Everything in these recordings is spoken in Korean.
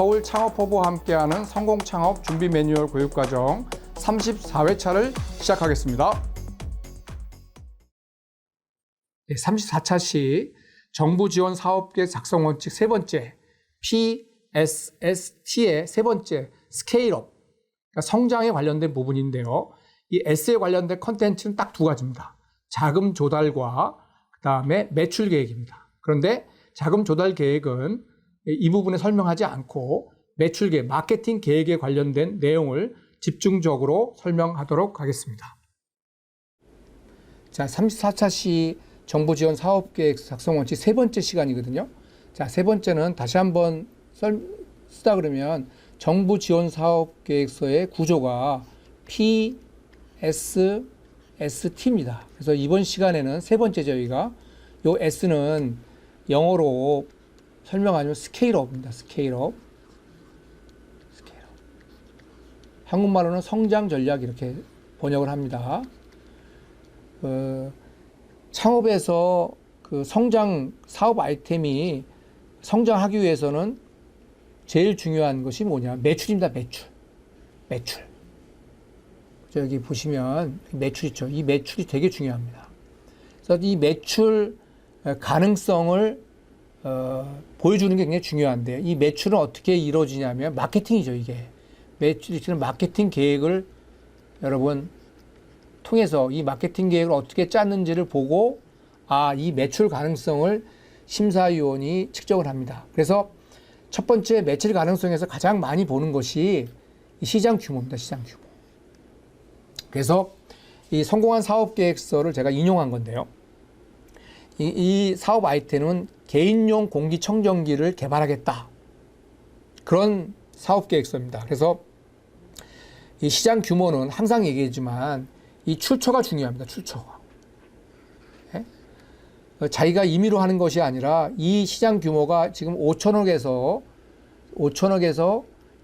서울 창업허브와 함께하는 성공창업 준비 매뉴얼 교육과정 34회차를 시작하겠습니다. 34차 시 정부 지원 사업계획 작성 원칙 세 번째, PSST의 세 번째, 스케일업, 그러니까 성장에 관련된 부분인데요. 이 S에 관련된 컨텐츠는 딱 두 가지입니다. 자금 조달과 그 다음에 매출 계획입니다. 그런데 자금 조달 계획은 이 부분에 설명하지 않고 매출 계획, 마케팅 계획에 관련된 내용을 집중적으로 설명하도록 하겠습니다. 자, 34차 시 정부 지원 사업계획 작성 원칙 세 번째 시간이거든요. 자, 세 번째는 다시 한번 쓰다 그러면 정부 지원 사업계획서의 구조가 PSST입니다. 그래서 이번 시간에는 세 번째 저희가 요 S는 영어로 설명하면 스케일업입니다. 스케일업. 한국말로는 성장 전략 이렇게 번역을 합니다. 창업에서 그 성장 사업 아이템이 성장하기 위해서는 제일 중요한 것이 뭐냐? 매출입니다. 매출. 여기 보시면 매출 있죠. 이 매출이 되게 중요합니다. 그래서 이 매출 가능성을 보여주는 게 굉장히 중요한데, 이 매출은 어떻게 이루어지냐면 마케팅이죠. 이게 매출은 마케팅 계획을 여러분 통해서 이 마케팅 계획을 어떻게 짰는지를 보고 이 매출 가능성을 심사위원이 측정을 합니다. 그래서 첫 번째 매출 가능성에서 가장 많이 보는 것이 이 시장 규모입니다. 시장 규모. 그래서 이 성공한 사업 계획서를 제가 인용한 건데요. 이 사업 아이템은 개인용 공기청정기를 개발하겠다. 그런 사업 계획서입니다. 그래서 이 시장 규모는 항상 얘기하지만 이 출처가 중요합니다. 출처가. 네? 자기가 임의로 하는 것이 아니라 이 시장 규모가 지금 5천억에서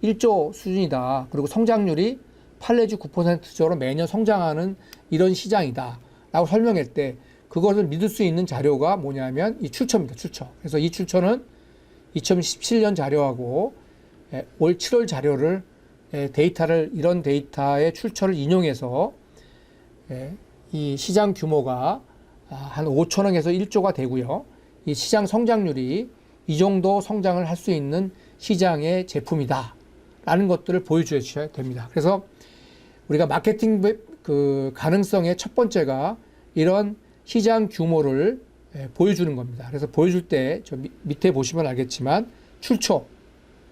1조 수준이다. 그리고 성장률이 8 내지 9%로 매년 성장하는 이런 시장이다. 라고 설명할 때 그것을 믿을 수 있는 자료가 뭐냐면 이 출처입니다. 출처. 그래서 이 출처는 2017년 자료하고 올 7월 자료를 이런 데이터의 출처를 인용해서 이 시장 규모가 한 5천억에서 1조가 되고요. 이 시장 성장률이 이 정도 성장을 할 수 있는 시장의 제품이다. 라는 것들을 보여주셔야 됩니다. 그래서 우리가 마케팅 그 가능성의 첫 번째가 이런 시장 규모를 보여주는 겁니다. 그래서 보여줄 때 저 밑에 보시면 알겠지만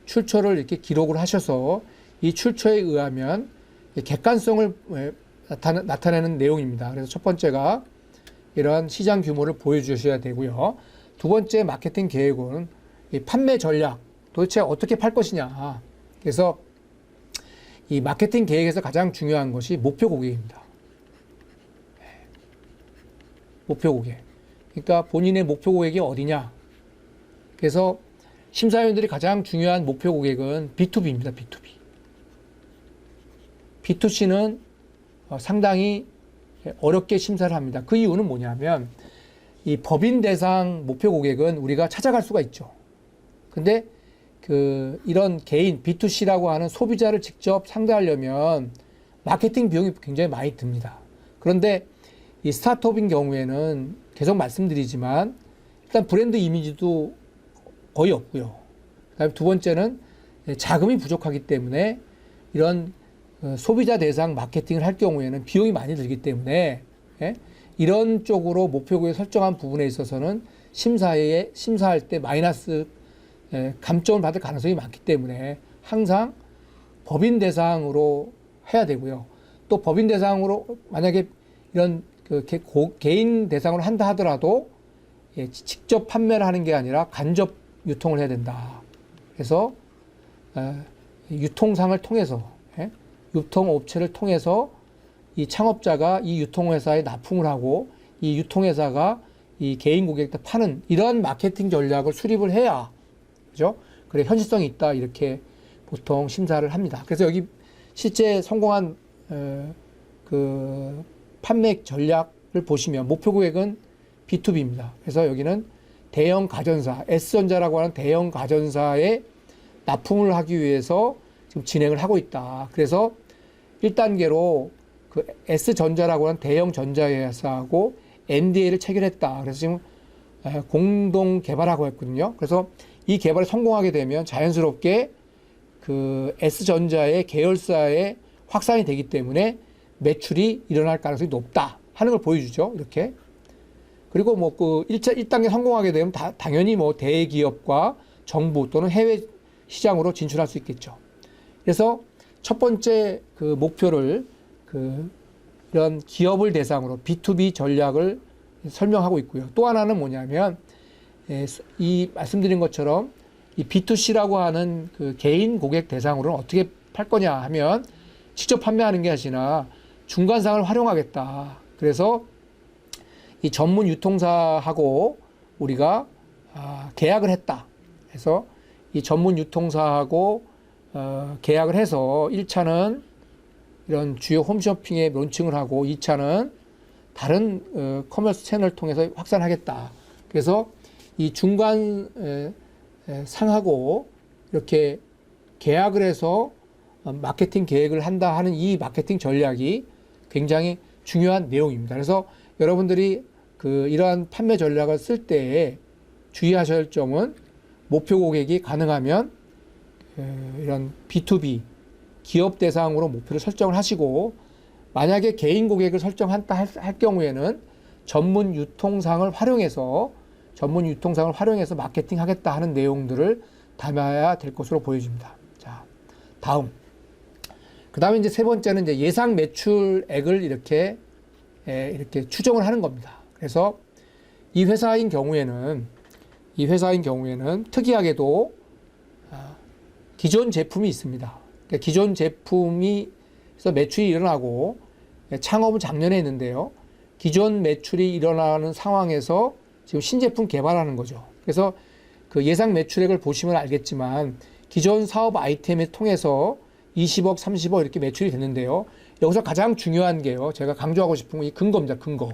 출처를 이렇게 기록을 하셔서 이 출처에 의하면 객관성을 나타내는 내용입니다. 그래서 첫 번째가 이러한 시장 규모를 보여주셔야 되고요. 두 번째 마케팅 계획은 이 판매 전략, 도대체 어떻게 팔 것이냐. 그래서 이 마케팅 계획에서 가장 중요한 것이 목표 고객입니다. 목표 고객. 그러니까 본인의 목표 고객이 어디냐. 그래서 심사위원들이 가장 중요한 목표 고객은 B2B입니다. B2B. B2C는 상당히 어렵게 심사를 합니다. 그 이유는 뭐냐면 이 법인 대상 목표 고객은 우리가 찾아갈 수가 있죠. 근데 이런 개인 B2C라고 하는 소비자를 직접 상대하려면 마케팅 비용이 굉장히 많이 듭니다. 그런데 이 스타트업인 경우에는 계속 말씀드리지만 일단 브랜드 이미지도 거의 없고요. 그다음에 두 번째는 자금이 부족하기 때문에 이런 소비자 대상 마케팅을 할 경우에는 비용이 많이 들기 때문에 이런 쪽으로 목표 고객 설정한 부분에 있어서는 심사할 때 마이너스 감점을 받을 가능성이 많기 때문에 항상 법인 대상으로 해야 되고요. 또 법인 대상으로 만약에 이런 개인 대상으로 한다 하더라도 직접 판매를 하는 게 아니라 간접 유통을 해야 된다. 그래서 유통상을 통해서 유통업체를 통해서 이 창업자가 이 유통회사에 납품을 하고 이 유통회사가 이 개인 고객한테 파는 이러한 마케팅 전략을 수립을 해야 그죠? 그래 현실성이 있다 이렇게 보통 심사를 합니다. 그래서 여기 실제 성공한 그 판매 전략을 보시면 목표 고객은 B2B입니다. 그래서 여기는 대형 가전사, S전자라고 하는 대형 가전사의 납품을 하기 위해서 지금 진행을 하고 있다. 그래서 1단계로 그 S전자라고 하는 대형 전자회사하고 NDA를 체결했다. 그래서 지금 공동 개발하고 했거든요. 그래서 이 개발이 성공하게 되면 자연스럽게 그 S전자의 계열사에 확산이 되기 때문에 매출이 일어날 가능성이 높다 하는 걸 보여주죠. 이렇게. 그리고 뭐 그 1단계 성공하게 되면 당연히 뭐 대기업과 정부 또는 해외 시장으로 진출할 수 있겠죠. 그래서 첫 번째 그 목표를 그 이런 기업을 대상으로 B2B 전략을 설명하고 있고요. 또 하나는 뭐냐면 이 말씀드린 것처럼 이 B2C라고 하는 그 개인 고객 대상으로는 어떻게 팔 거냐 하면 직접 판매하는 게 아니라 중간상을 활용하겠다. 그래서 이 전문 유통사하고 우리가 계약을 했다. 그래서 이 전문 유통사하고 계약을 해서 1차는 이런 주요 홈쇼핑에 론칭을 하고 2차는 다른 커머스 채널을 통해서 확산하겠다. 그래서 이 중간 상하고 이렇게 계약을 해서 마케팅 계획을 한다 하는 이 마케팅 전략이 굉장히 중요한 내용입니다. 그래서 여러분들이 그 이러한 판매 전략을 쓸 때 주의하셔야 할 점은 목표 고객이 가능하면 이런 B2B 기업 대상으로 목표를 설정을 하시고 만약에 개인 고객을 설정한다 할 경우에는 전문 유통상을 활용해서 마케팅 하겠다 하는 내용들을 담아야 될 것으로 보여집니다. 자, 다음. 그 다음에 이제 세 번째는 이제 예상 매출액을 이렇게 추정을 하는 겁니다. 그래서 이 회사인 경우에는 특이하게도 기존 제품이 있습니다. 그러니까 기존 제품에서 매출이 일어나고 창업은 작년에 했는데요. 기존 매출이 일어나는 상황에서 지금 신제품 개발하는 거죠. 그래서 그 예상 매출액을 보시면 알겠지만 기존 사업 아이템을 통해서 20억, 30억 이렇게 매출이 됐는데요. 여기서 가장 중요한 게요. 제가 강조하고 싶은 건 이 근거입니다. 근거.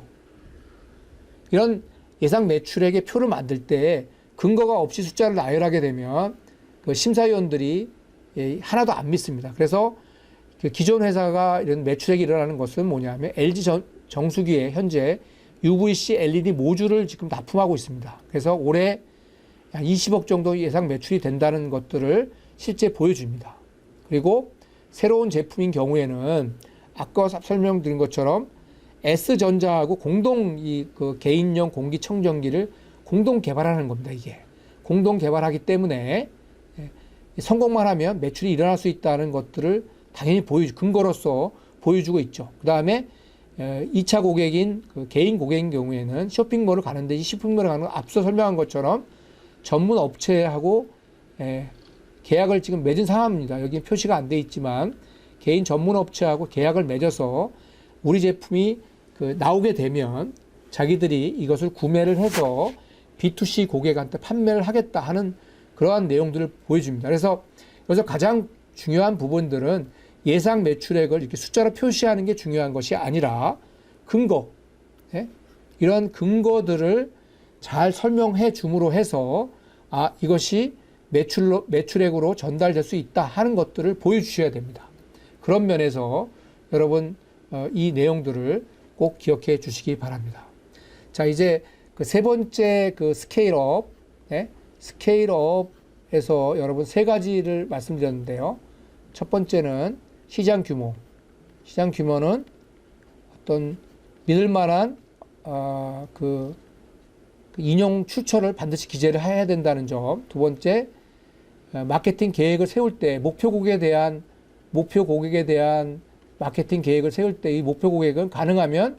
이런 예상 매출액의 표를 만들 때 근거가 없이 숫자를 나열하게 되면 그 심사위원들이 하나도 안 믿습니다. 그래서 그 기존 회사가 이런 매출액이 일어나는 것은 뭐냐면 LG 정수기에 현재 UVC LED 모듈을 지금 납품하고 있습니다. 그래서 올해 20억 정도 예상 매출이 된다는 것들을 실제 보여줍니다. 그리고 새로운 제품인 경우에는 아까 설명드린 것처럼 S전자하고 공동 그 개인용 공기청정기를 공동 개발하는 겁니다. 이게 공동 개발하기 때문에 성공만 하면 매출이 일어날 수 있다는 것들을 당연히 근거로서 보여주고 있죠. 그 다음에 2차 고객인 그 개인 고객인 경우에는 쇼핑몰을 가는데 이 쇼핑몰을 가는 건 앞서 설명한 것처럼 전문 업체하고 계약을 지금 맺은 상황입니다. 여기 표시가 안 돼 있지만 개인 전문 업체하고 계약을 맺어서 우리 제품이 그 나오게 되면 자기들이 이것을 구매를 해서 B2C 고객한테 판매를 하겠다 하는 그러한 내용들을 보여줍니다. 그래서 여기서 가장 중요한 부분들은 예상 매출액을 이렇게 숫자로 표시하는 게 중요한 것이 아니라 근거, 이런 근거들을 잘 설명해 줌으로 해서 이것이 매출액으로 전달될 수 있다 하는 것들을 보여주셔야 됩니다. 그런 면에서 여러분 이 내용들을 꼭 기억해 주시기 바랍니다. 자, 이제 그 세 번째 그 스케일업, 스케일업에서 여러분 세 가지를 말씀드렸는데요. 첫 번째는 시장 규모. 시장 규모는 어떤 믿을 만한 그 인용 출처를 반드시 기재를 해야 된다는 점. 두 번째, 마케팅 계획을 세울 때 목표 고객에 대한 마케팅 계획을 세울 때 이 목표 고객은 가능하면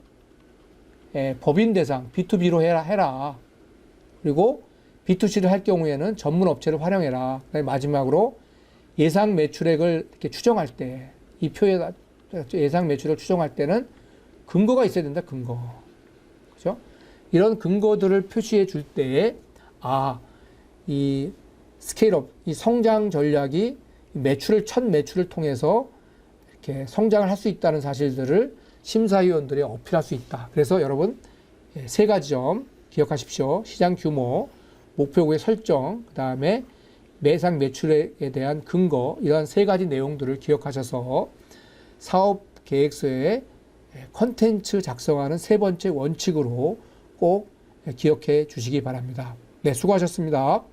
법인 대상 B2B로 해라. 그리고 B2C를 할 경우에는 전문 업체를 활용해라. 마지막으로 예상 매출액을 이렇게 추정할 때 이 표에 예상 매출액을 추정할 때는 근거가 있어야 된다. 근거. 그죠? 이런 근거들을 표시해 줄 때에 이 스케일업, 이 성장 전략이 첫 매출을 통해서 이렇게 성장을 할 수 있다는 사실들을 심사위원들이 어필할 수 있다. 그래서 여러분 세 가지 점 기억하십시오. 시장 규모, 목표 고객 설정, 그 다음에 매상 매출에 대한 근거, 이러한 세 가지 내용들을 기억하셔서 사업 계획서에 컨텐츠 작성하는 세 번째 원칙으로 꼭 기억해 주시기 바랍니다. 네, 수고하셨습니다.